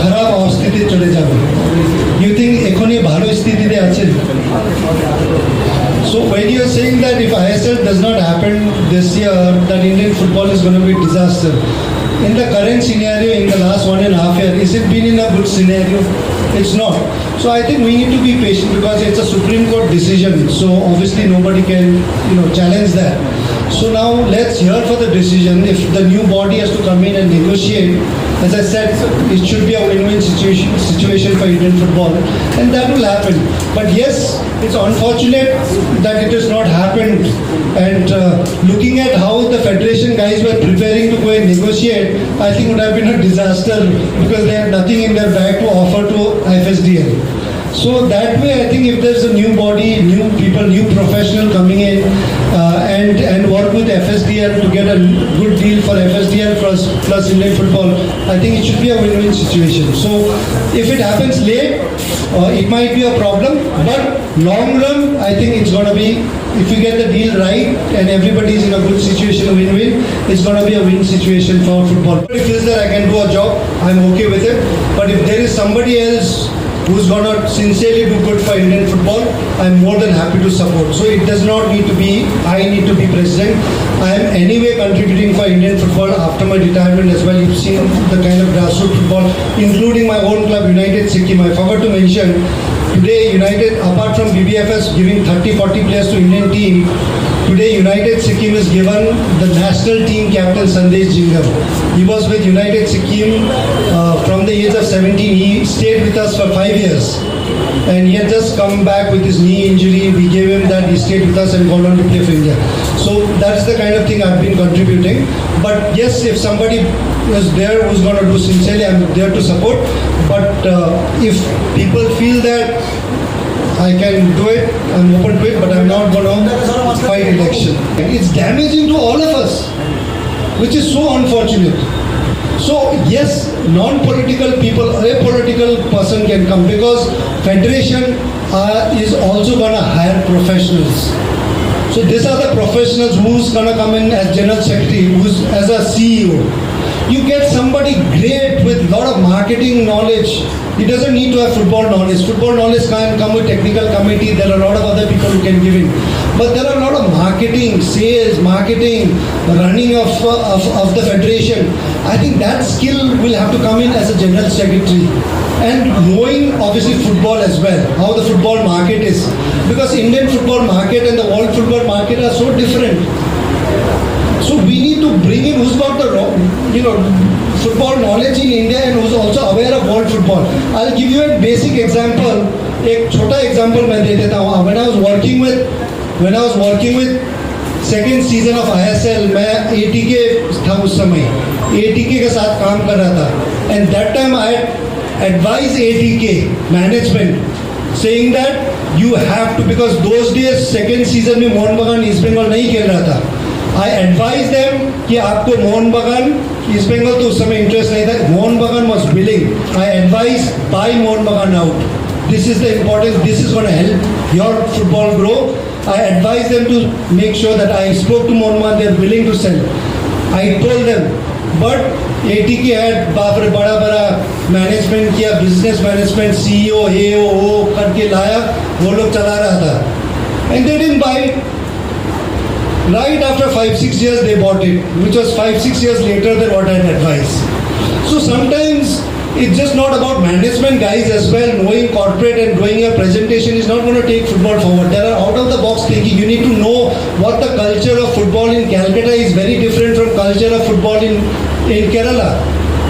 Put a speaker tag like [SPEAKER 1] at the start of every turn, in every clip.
[SPEAKER 1] খারাপ অবস্থিতে চলে যাবে। You think এখনই ভালো স্থিতিতে আছেন? So when you are saying that if ISL does not happen this year, that Indian football is going to be a disaster. In the current scenario, in the last 1.5 years, is it been in a good scenario? It's not. So I think we need to be patient because it's a Supreme Court decision. So obviously nobody can, challenge that. So now let's hear for the decision. If the new body has to come in and negotiate, as I said, it should be a win-win situation for Indian football, and that will happen. But yes, it's unfortunate that it has not happened. And looking at how the federation guys were preparing to go and negotiate, I think it would have been a disaster because they had nothing in their bag to offer to FSDL. So that way, I think if there's a new body, new people, new professional coming in and work with FSDL to get a good deal for FSDL plus Indian football, I think it should be a win-win situation. So if it happens late, it might be a problem, but long run, I think it's going to be, if we get the deal right and everybody is in a good situation, a win-win, it's going to be a win situation for football. If it feels that I can do a job, I'm okay with it. But if there is somebody else who's going to sincerely do good for Indian football, I'm more than happy to support. So it does not need to be, I need to be president. I am anyway contributing for Indian football after my retirement as well. You've seen the kind of grassroots football, including my own club, United Sikkim. I forgot to mention, today United, apart from BBFS giving 30-40 players to Indian team, today United Sikkim is given the national team captain Sandesh Jingam. He was with United Sikkim from the age of 17. He stayed with us for 5 years. And he had just come back with his knee injury. We gave him that. He stayed with us and gone on to play for India. So that's the kind of thing I've been contributing. But yes, if somebody is there who's going to do sincerely, I'm there to support. But if people feel that I can do it, I'm open to it, but I'm not going to fight election. It's damaging to all of us, which is so unfortunate. So yes, non-political people, a political person can come because federation is also going to hire professionals. So these are the professionals who's going to come in as general secretary, who's as a CEO. You get somebody great with a lot of marketing knowledge. He doesn't need to have football knowledge. Football knowledge can come with technical committee. There are a lot of other people who can give in. But there are a lot of marketing, sales, marketing, running of the federation. I think that skill will have to come in as a general secretary. And knowing obviously football as well, how the football market is. Because Indian football market and the world football market are so different. So we need to bring in who's got the football knowledge in India and who's also aware of world football. I'll give you a basic example. एक छोटा example मैं दे देता हूँ. When I was working with second season of ISL, मैं ATK था उस समय. ATK के साथ काम कर रहा था. And that time I advised ATK management saying that you have to, because those days second season में मोहन बगान ईस्ट बंगाल नहीं खेल रहा था. I advised them कि आपको मोहन बगान ईस्ट बंगाल तो उस समय इंटरेस्ट नहीं था. मोहन बगान was willing. I advised buy Mohan बगान out. This is the importance. This is going to help your football grow. I advised them to make sure that I spoke to Mohan Bagan. They are willing to sell. I told them, but ATK had बापरे बड़ा management किया, business management, CEO, AO करके लाया, वो लोग चला रहा था. And they didn't buy it. Right after 5-6 years they bought it, which was 5-6 years later than what I had advised. So sometimes it's just not about management guys as well. Knowing corporate and doing your presentation is not going to take football forward. There are out of the box thinking. You need to know what the culture of football in Calcutta is very different from culture of football in Kerala.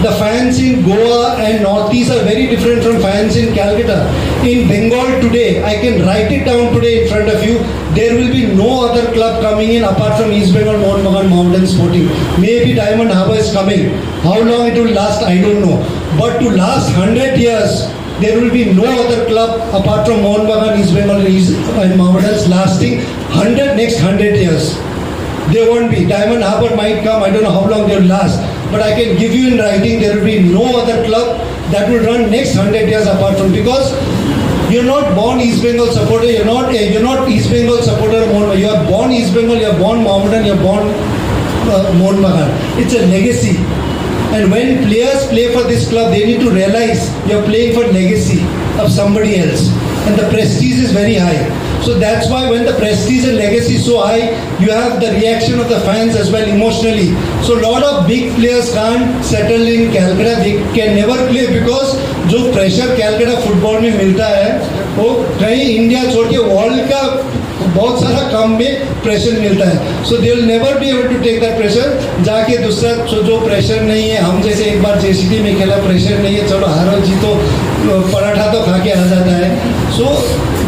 [SPEAKER 1] The fans in Goa and Northeast are very different from fans in Calcutta. In Bengal today, I can write it down today in front of you, there will be no other club coming in apart from East Bengal Mohan Bagan Mountain Sporting. Maybe Diamond Harbour is coming. How long it will last, I don't know. But to last 100 years, there will be no other club apart from Mohan Bagan, East Bengal and Mountains lasting next 100 years. There won't be. Diamond Harbour might come, I don't know how long they will last. But I can give you in writing, there will be no other club that will run next 100 years apart from, because you're not born East Bengal supporter, you're not East Bengal supporter of Mohan Bagan. You are born East Bengal, you are born Mohammedan, you are born Mohan Bagan. It's a legacy. And when players play for this club, they need to realize you're playing for legacy of somebody else. And the prestige is very high. So that's why when the prestige and legacy is so high, you have the reaction of the fans as well emotionally. So a lot of big players can't settle in Calcutta. They can never play because जो pressure Calcutta football में मिलता है वो कहीं India छोड़ के world का बहुत सारा काम में प्रेशर मिलता है. So they will never be able to take that pressure. जाके दूसरा जो प्रेशर नहीं है, हम जैसे एक बार JCB में खेला, प्रेशर नहीं है, चलो हारो जीतो पराठा तो खा के आ जाता है. So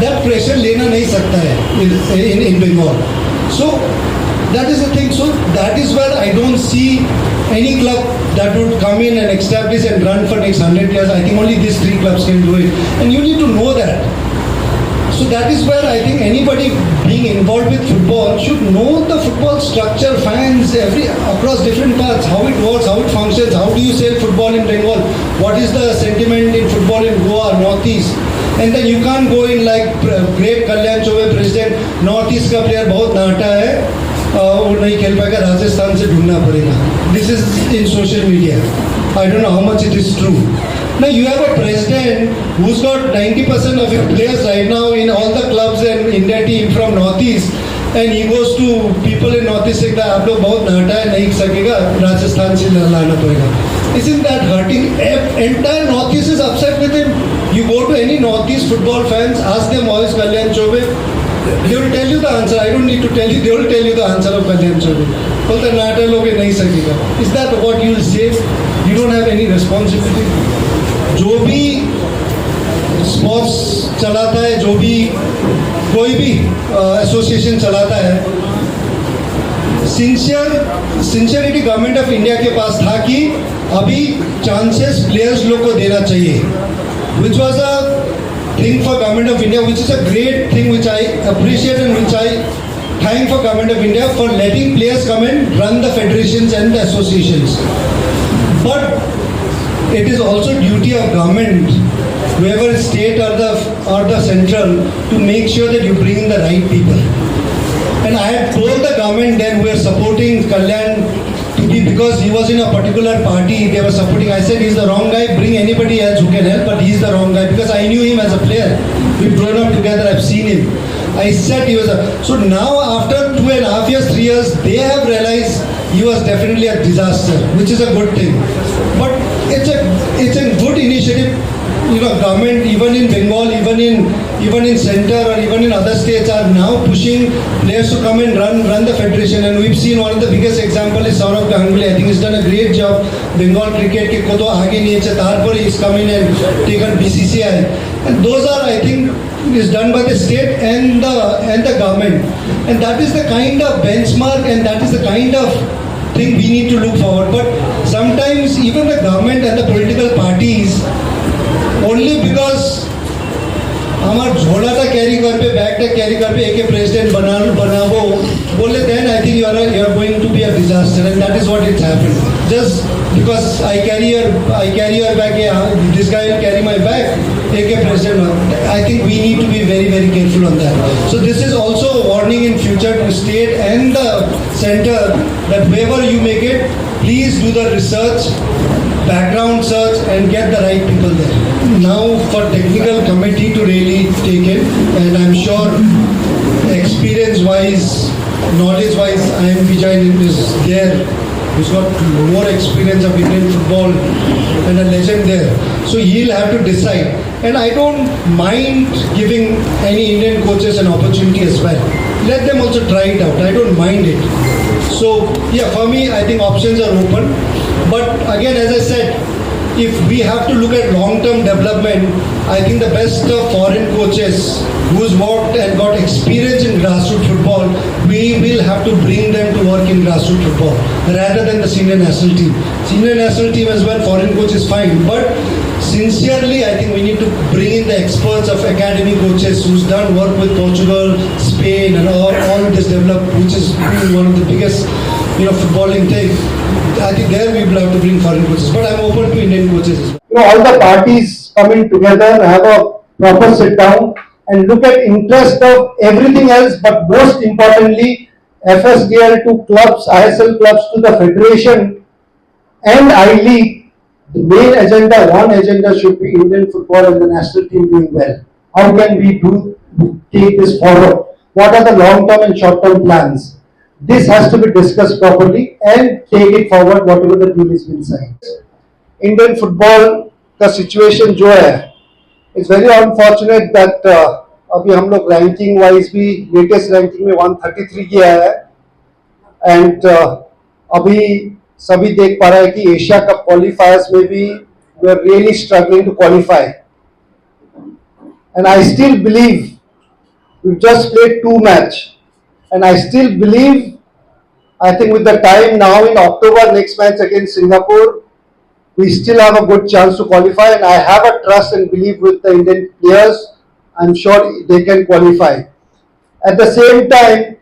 [SPEAKER 1] that pressure लेना नहीं सकता है in Bengal. So that is the thing. So that is where I don't see any club that would come in and establish and run for next 100 years. I think only these 3 clubs can do it. And you need to know that. So that is where I think anybody being involved with football should know the football structure, fans, across different parts, how it works, how it functions, how do you sell football in Bengal, what is the sentiment in football in Goa, Northeast. And then you can't go in like great Kalyan Chaube president, Northeast का player बहुत नाटा है, वो नहीं खेल पाएगा, राजस्थान से ढूंढना पड़ेगा. This is in social media. I don't know how much it is true. Now you have a president who's got 90% of his players right now in all the clubs and India team from Northeast, and he goes to people in Northeast saying that आप लोग बहुत नाटा है, नहीं सकेगा, राजस्थान से लाना पड़ेगा. Isn't that hurting? Entire Northeast is upset with him. You go to any Northeast football fans, ask them how is Kalyan Chaube. They will tell you the answer. I don't need to tell you. They will tell you the answer of Kalyan Chaube. बोलते नाटा लोग नहीं सकेगा. Is that what you will say? You don't have any responsibility. जो भी sports चलाता है, जो भी कोई भी एसोसिएशन चलाता है, सिंसियरिटी गवर्नमेंट ऑफ इंडिया के पास था कि अभी चांसेस प्लेयर्स लोग को देना चाहिए, which was a thing for government of India, which is a great thing which I appreciate and which I thank for government of India for letting players come and run the federations and the associations. But it is also duty of government, whoever state or the central, to make sure that you bring in the right people. And I had told the government then we are supporting Kalyan to be, because he was in a particular party, they were supporting. I said he's the wrong guy, bring anybody else who can help, but he's the wrong guy because I knew him as a player. We've grown up together, I've seen him. I said he was so now after 2.5 years, 3 years, they have realized he was definitely a disaster, which is a good thing. But it's a good initiative. Government even in Bengal, even in center or even in other states are now pushing players to come and run the federation. And we've seen one of the biggest example is Saurav Ganguly. I think he's done a great job. Bengal cricket ke koto aage niye cha tarpore he's come in and taken BCCI. And those are, I think, is done by the state and the government. And that is the kind of benchmark and that is the kind of thing we need to look forward. But sometimes even the government and the political parties, only because हमार झोला टा carry कर पे, bag टा carry कर पे एक president बनावो बोले, then I think you are going to be a disaster, and that is what it's happened. Just because I carry your bag, this guy will carry my bag, एक president. I think we need to be very, very careful on that. So this is also a warning in future to state and the center that wherever you make it, please do the research, background search, and get the right people there. Now for technical committee to really take it, and I'm sure experience-wise, knowledge-wise, I am Vijay is there. He's got more experience of Indian football and a legend there. So he'll have to decide. And I don't mind giving any Indian coaches an opportunity as well. Let them also try it out. I don't mind it. So yeah, for me, I think options are open. But again, as I said, if we have to look at long-term development, I think the best of foreign coaches who's worked and got experience in grassroots football, we will have to bring them to work in grassroots football rather than the senior national team. Senior national team as well, foreign coach is fine, but sincerely, I think we need to bring in the experts of academy coaches who's done work with Portugal, Spain, and all this developed, which is one of the biggest, footballing thing. I think there we will have to bring foreign coaches, but I'm open to Indian coaches as well.
[SPEAKER 2] All the parties coming together, have a proper sit down and look at interest of everything else, but most importantly, FSDL to clubs, ISL clubs to the federation, and I-League, the main agenda, one agenda should be Indian football and the national team doing well. How can we take this forward? What are the long-term and short-term plans? This has to be discussed properly and take it forward whatever the deal is been signed. Indian football का situation जो है, it's very unfortunate that अभी हम लोग ranking wise भी latest ranking में 133 किया है and अभी सभी देख पा रहा है कि एशिया कप क्वालिफायर्स में भी we are really struggling to qualify, and I still believe we've just played two match, and I still believe, I think with the time now in October next match against Singapore, we still have a good chance to qualify, and I have a trust and belief with the Indian players. I'm sure they can qualify. At the same time,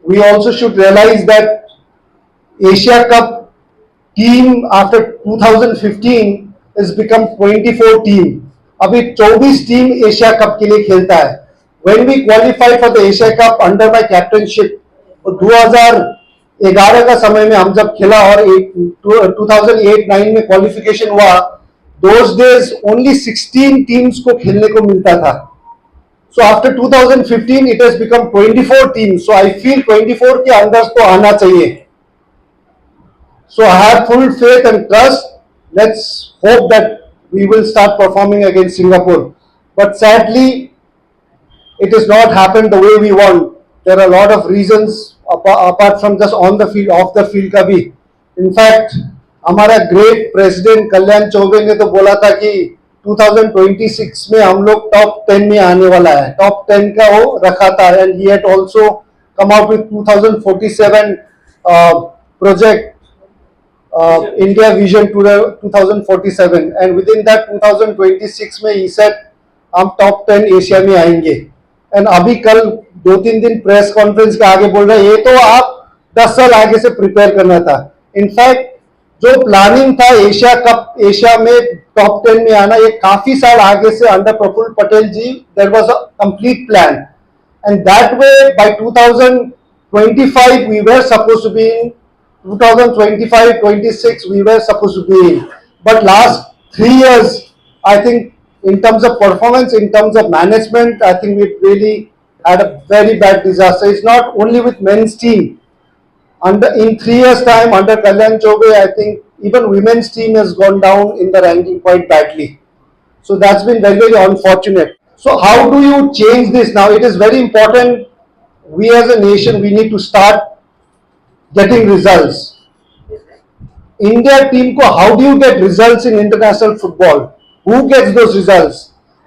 [SPEAKER 2] we also should realize that Asia Cup team after 2015 has become 24 team. अभी 24 team Asia cup के लिए खेलता है. When we qualified for the Asia Cup under my captainship, 2011 का समय में हम जब खेला और 2008-9 में क्वालिफिकेशन हुआ, those days only 16 teams को खेलने को मिलता था. So after 2015 it has become 24 teams. So I feel 24 के अंदर तो आना चाहिए. So I have full faith and trust. Let's hope that we will start performing against Singapore. But sadly, it has not happened the way we want. There are a lot of reasons apart from just on the field, off the field का भी. In fact, हमारा great president कल्याण चौबे ने तो बोला था कि 2026 में हम लोग top 10 में आने वाला है. Top 10 का वो रखा था, and he had also come out with 2047 project. India Vision to the 2047, and within that 2026 में he said हम top 10 एशिया में आएंगे. and अभी कल 2-3 दिन प्रेस कॉन्फ्रेंस के आगे बोल रहे हैं ये तो आप 10 साल आगे से प्रिपेयर करना था. इनफैक्ट जो प्लानिंग था एशिया कप एशिया में टॉप 10 में आना, ये काफी साल आगे से under Praful Patel ji there was a complete plan, and that way by 2025 we were supposed to be in 2025-26 we were supposed to be in. But last 3 years, I think in terms of performance, in terms of management, I think we really had a very bad disaster. It's not only with men's team. In 3 years time under Kalyan Chobe, I think even women's team has gone down in the ranking quite badly. So that's been very, very unfortunate. So how do you change this now? It is very important. We as a nation, we need to start getting results. India team को how do you get results in international football? Who gets those results?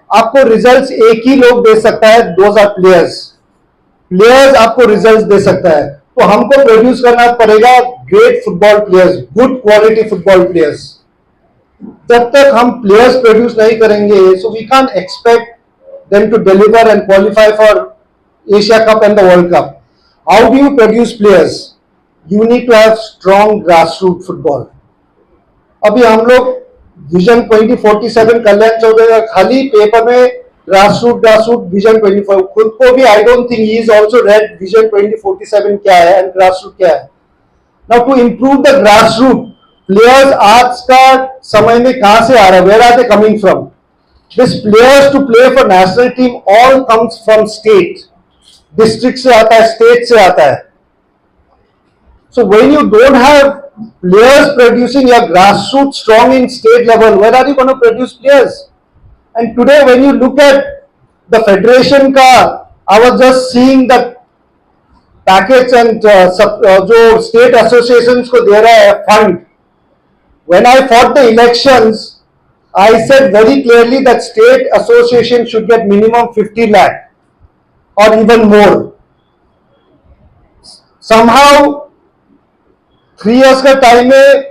[SPEAKER 2] आपको results एक ही लोग दे सकता है, those are players. Players आपको results दे सकता है, तो हमको produce करना पड़ेगा great football players, good quality football players. जब तक हम players produce नहीं करेंगे, so we can't expect them to deliver and qualify for Asia Cup and the World Cup. How do you produce players? You need to have strong grassroots football. अभी हम लोग vision 2047 कल्याण चौबे का खाली paper में grassroots vision 24, खुद को भी I don't think he is also read vision 2047 क्या है and grassroots क्या है. Now to improve the grassroots, players आज का समय में कहाँ से आ रहा है? Where are they coming from? This players to play for national team all comes from state, district से आता है, state से आता है. So when you don't have players producing your grassroots strong in state level, where are you going to produce players? And today when you look at the federation ka, I was just seeing the package and जो state associations को दे रहा है fund. When I fought the elections, I said very clearly that state association should get minimum 50 lakh or even more. Somehow 3 years का time में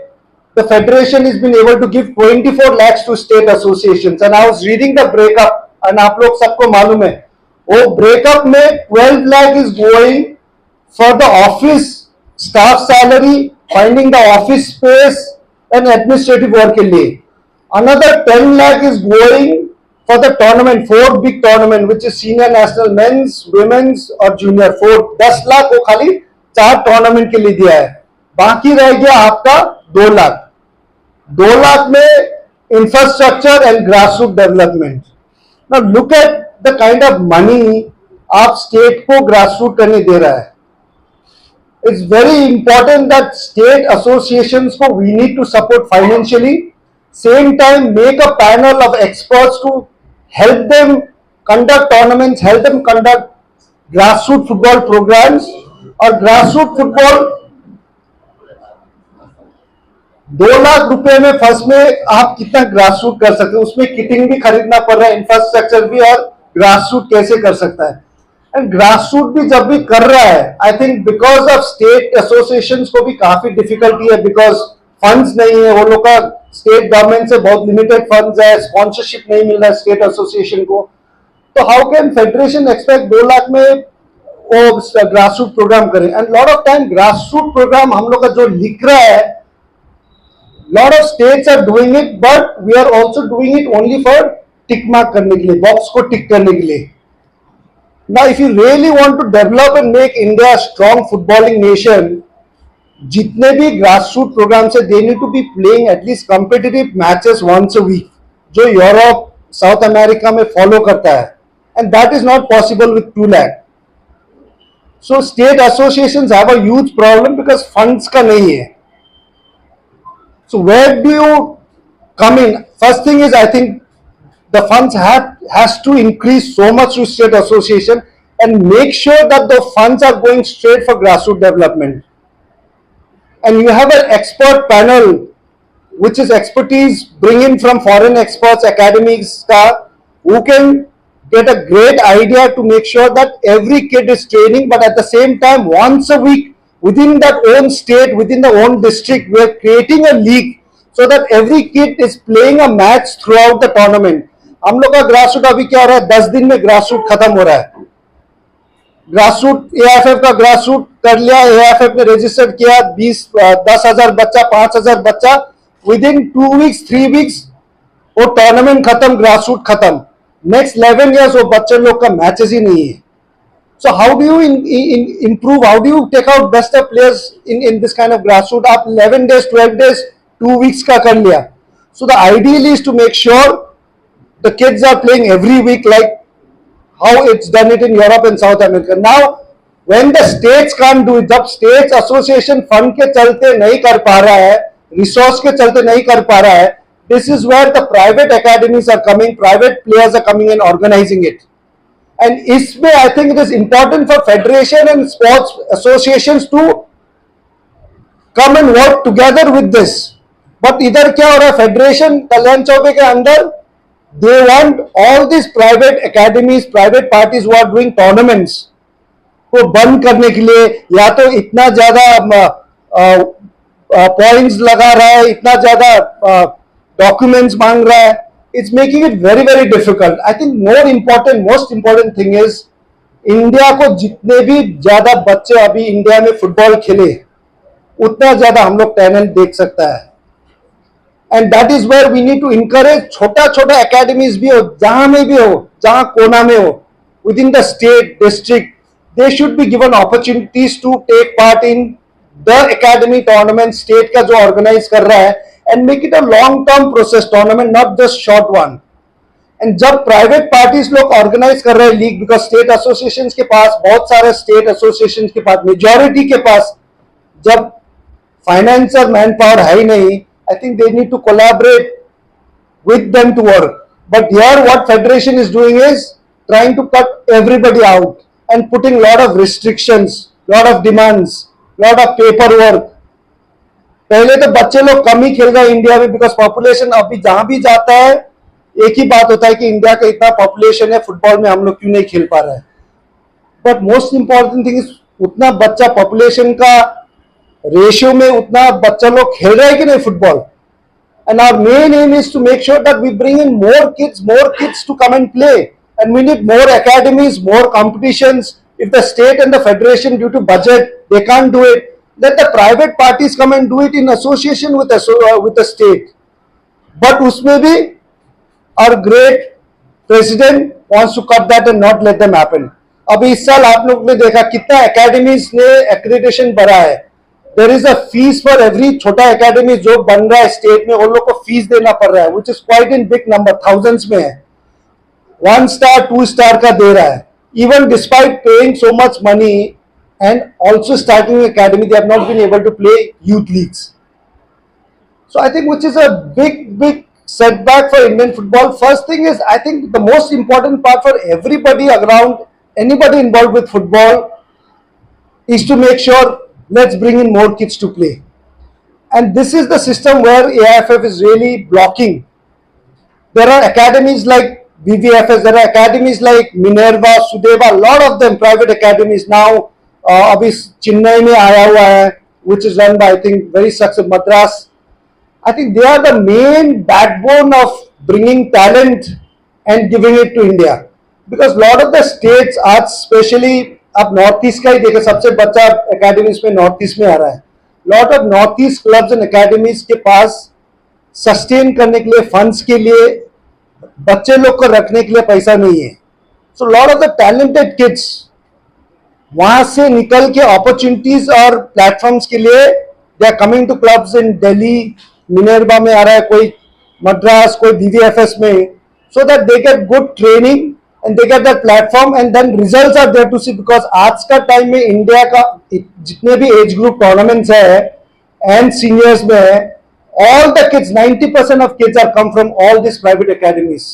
[SPEAKER 2] the federation has been able to give 24 lakhs to state associations, and I was reading the breakup, and आप लोग सबको मालूम है वो breakup में 12 lakh is going for the office staff salary, finding the office space and administrative work के लिए. Another 10 lakh is going for the tournament, 4 big tournament which is senior national men's, women's और junior. 10 lakh वो खाली 4 tournament के लिए दिया है, बाकी रह गया आपका 2 लाख. 2 लाख में infrastructure and grass root development. Now look at the kind of money आप स्टेट को ग्रास रूट करने दे रहा है. It's very important that state associations को we need to support financially. Same time, make a panel of experts to help them conduct tournaments, help them conduct grassroots football programs. और grassroots football 2 lakh रुपए में first में आप कितना grassroot कर सकते हो, उसमें किटिंग भी खरीदना पड़ रहा है, इंफ्रास्ट्रक्चर भी, और ग्रासरूट कैसे कर सकता है. एंड ग्रासरूट भी जब भी कर रहा है, I think because of state association को भी काफी डिफिकल्टी है, बिकॉज फंड्स नहीं है, वो लोग का स्टेट गवर्नमेंट से बहुत लिमिटेड फंड्स है, स्पॉन्सरशिप नहीं मिल रहा है स्टेट एसोसिएशन को. तो how can federation expect 2 lakh में वो ग्रासरूट प्रोग्राम करें. And lot of time grassroot program हम लोग का जो लिख रहा है, lot of states are doing it, but we are also doing it only for tick mark करने के लिए, बॉक्स को टिक करने के लिए. Now if you really want to develop and make India a strong footballing nation, जितने भी grassroots programs है, they need to be playing at least competitive matches once a week, जो यूरोप साउथ अमेरिका में follow करता है, and that is not possible with 2 lakh. So state associations have a huge problem because funds का नहीं है. So where do you come in? First thing is, I think the funds has to increase so much to state association and make sure that the funds are going straight for grassroots development. And you have an expert panel, which is expertise bring in from foreign experts, academics, who can get a great idea to make sure that every kid is training, but at the same time, once a week, within that own state, within the own district, we are creating a league so that every kid is playing a match throughout the tournament. हम लोग का grassroot अभी क्या हो रहा है, 10 दिन में ग्रासरूट खत्म हो रहा है. ग्रासरूट एएफएफ का ग्रासरूट कर लिया, एएफएफ ने रजिस्टर्ड किया, 10,000 बच्चा, 5,000 बच्चा, विद इन 2 वीक्स 3 वीक्स वो टूर्नामेंट खत्म, ग्रासरूट खत्म. नेक्स्ट 11 years वो बच्चे लोग का मैचेस ही नहीं है. So how do you improve? How do you take out best of players in this kind of grassroots? आप 11 days, 12 days, 2 weeks का कर लिया. So the ideal is to make sure the kids are playing every week, like how it's done it in Europe and South America. Now, when the states can't do it, जब states association fund के चलते नहीं कर पा रहा है, resource के चलते नहीं कर पा रहा है, this is where the private academies are coming, private players are coming and organizing it. And इसमें I think it is important for federation and sports associations to come and work together with this. But इधर क्या हो रहा है, federation कल्याण चौबे के अंदर they want all these private academies, private parties who are doing tournaments को बंद करने के लिए, या तो इतना ज्यादा पॉइंट्स लगा रहा है, इतना ज्यादा डॉक्यूमेंट्स मांग रहा है. It's making it very, very difficult. I think most important thing is, India को जितने भी ज्यादा बच्चे अभी इंडिया में फुटबॉल खेले, उतना ज्यादा हम लोग टैलेंट देख सकता है. And that is where we need to encourage. छोटा छोटा एकेडमीज भी हो, जहां में भी हो, जहां कोना में हो, within the state district, they should be given opportunities to take part in the academy tournament state का जो ऑर्गेनाइज कर रहा है, and make it a long term process tournament, not just short one. And जब private parties लोग organise कर रहे हैं लीग, बिकॉज स्टेट एसोसिएशंस के पास, बहुत सारे स्टेट एसोसिएशंस के पास, मेजॉरिटी के पास जब फाइनेंस और मैन पावर है ही नहीं, I think they need to collaborate with them to work. But here what federation is doing is trying to cut everybody out and putting lot of restrictions, lot of demands, lot of paperwork. पहले तो बच्चे लोग कम ही खेल रहे हैं India में, because population अभी जहां भी जाता है एक ही बात होता है कि इंडिया का इतना पॉपुलेशन है, फुटबॉल में हम लोग क्यों नहीं खेल पा रहे हैं. But most important thing is, उतना बच्चा पॉपुलेशन का रेशियो में उतना बच्चा लोग खेल रहे हैं कि नहीं football. And our main aim is to make sure that we bring in more kids to come and play. And we need more academies, more competitions. If the state and the federation, due to budget, they can't do it, let the private parties come and do it in association with the state. But usme bhi, our great president wants to cut that and not let them happen. अभी इस साल आप लोग ने देखा कितना academies ने accreditation बढ़ा है. there is a fees for every छोटा academy जो बन रहा है state में, उन लोग को fees देना पड़ रहा है, which is quite in big number, thousands में है. 1 star 2 star का दे रहा है. Even despite paying so much money and also starting an academy, they have not been able to play youth leagues. So I think which is a big setback for Indian football. First thing is, I think the most important part for everybody around, anybody involved with football, is to make sure let's bring in more kids to play. And this is the system where AIFF is really blocking. There are academies like BVFS, there are academies like Minerva, Sudeva, a lot of them private academies now. अभी चेन्नई में आया हुआ है, which is run by I think very successful Madras. I think they are the main backbone of bringing talent and giving it to India. Because lot of the states आज especially आप north east का ही देखें, सबसे बच्चा academies में north east में आ रहा है. Lot of north east clubs and academies के पास सस्टेन करने के लिए, फंड्स के लिए, बच्चे लोग को रखने के लिए पैसा नहीं है. So lot of the talented kids वहां से निकल के अपॉर्चुनिटीज और प्लेटफॉर्म्स के लिए they are coming to clubs in Delhi, Minerva में आ रहा है, कोई मद्रास, कोई बीवीएफएस में, so that they get good training and they get that platform and then results are there to see. Because आज का टाइम में इंडिया का जितने भी एज ग्रुप टूर्नामेंट्स है एंड सीनियर्स में है, all the kids, 90% of kids are come from all these private academies.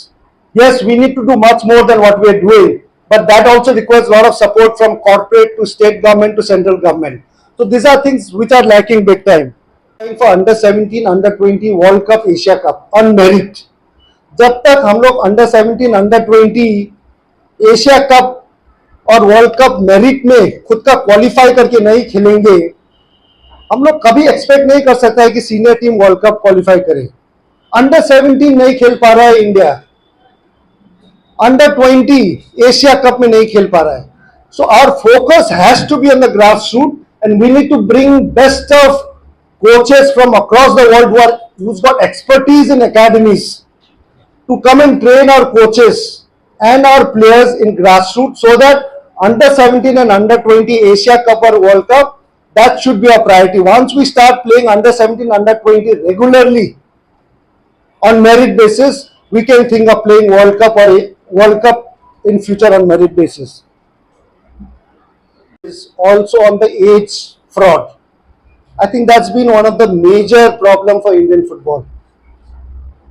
[SPEAKER 2] Yes, we need to do much more than what we are doing, but that also requires a lot of support from corporate to state government to central government. So these are things which are lacking big time. For under 17, under 20 World Cup, Asia Cup on merit. जब तक हम लोग under 17, under 20 Asia cup और world cup merit में खुद का qualify करके नहीं खेलेंगे, हम लोग कभी एक्सपेक्ट नहीं कर सकता है कि senior team world cup qualify करे. अंडर 17 नहीं खेल पा रहा है इंडिया, अंडर 20 एशिया कप में नहीं खेल पा रहा है. So our focus has to be on the grass root and we need to bring best of coaches from across the world who's got expertise in academies to come and train our coaches and our players in grassroots, so that under 17 and under 20 Asia Cup or World Cup, that should be a priority. Once we start playing under 17, under 20 regularly on merit basis, we can think of playing World Cup or World Cup in future on merit basis. Is also on the age fraud. I think that's been one of the major problem for Indian football.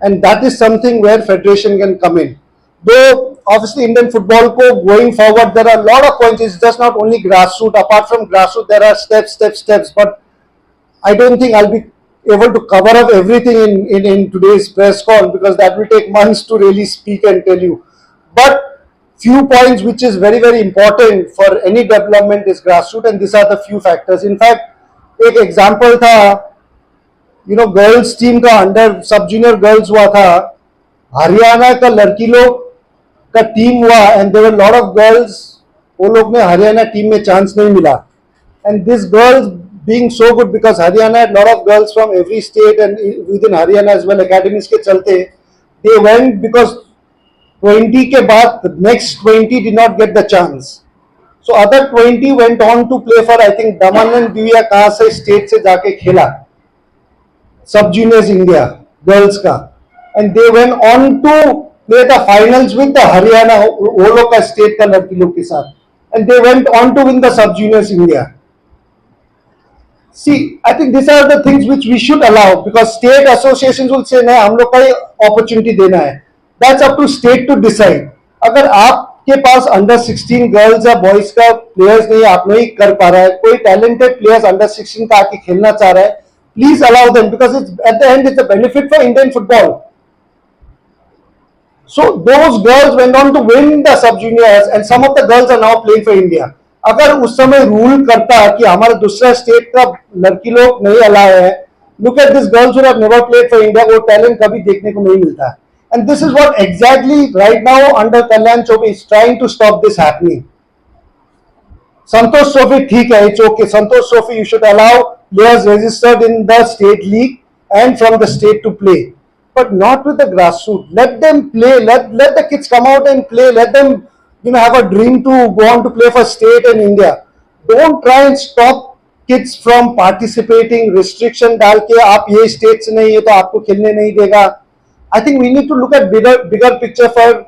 [SPEAKER 2] And that is something where federation can come in. Though obviously Indian football ko going forward, there are a lot of points. It's just not only grassroots. Apart from grassroots, there are steps. But I don't think I'll be able to cover up everything in today's press call, because that will take months to really speak and tell you. But few points which is very important for any development is grassroots, and these are the few factors. In fact, एक example था, girls team का under sub junior girls हुआ था, हरियाणा का लड़की लोग का team हुआ and there were lot of girls, वो लोग ने हरियाणा टीम में चांस नहीं मिला. And this girls being so good, because Haryana had lot of girls from every state and within Haryana as well, academies के चलते दे वेंट, बिकॉज 20 के बाद next 20 did not get the chance. So other 20 went on to play for I think Daman and Diu कहाँ से state से जाके खेला सब जूनियर्स इंडिया गर्ल्स का, and they went on to play the finals with the Haryana, वो लोग का स्टेट का लड़की लोग के साथ, and they went on to win the sub juniors India. See, I think these are the things which we should allow, because state associations will say नहीं हम लोग का ही opportunity देना है. That's up to state to decide. अगर आप के पास under 16 girls या बॉयज का प्लेयर्स नहीं, आप नहीं कर पा रहा है, कोई टैलेंटेड प्लेयर्स अंडर 16 का आके खेलना चाह रहा है, please allow them, because it's at the end it's a benefit for Indian football. So those girls went on to win the sub juniors and some of the girls are now playing for India. अगर उस समय rule करता कि हमारे दूसरा state का लड़की लोग नहीं अलाउ है, look at this girls who have never played for India, वो टैलेंट कभी देखने को नहीं मिलता है. And this is what exactly right now under Kalyan Chobe is trying to stop this happening. Santosh Trophy ठीक है, it's okay. Santosh Trophy you should allow players registered in the state league and from the state to play, but not with the grassroots. Let them play. Let the kids come out and play. Let them have a dream to go on to play for state and India. Don't try and stop kids from participating, restriction डाल के आप ये state से नहीं है तो आपको खेलने नहीं देगा. I think we need to look at bigger picture for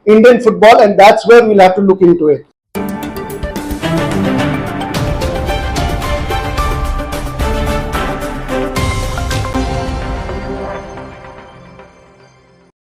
[SPEAKER 2] Indian football, and that's where we'll have to look into it.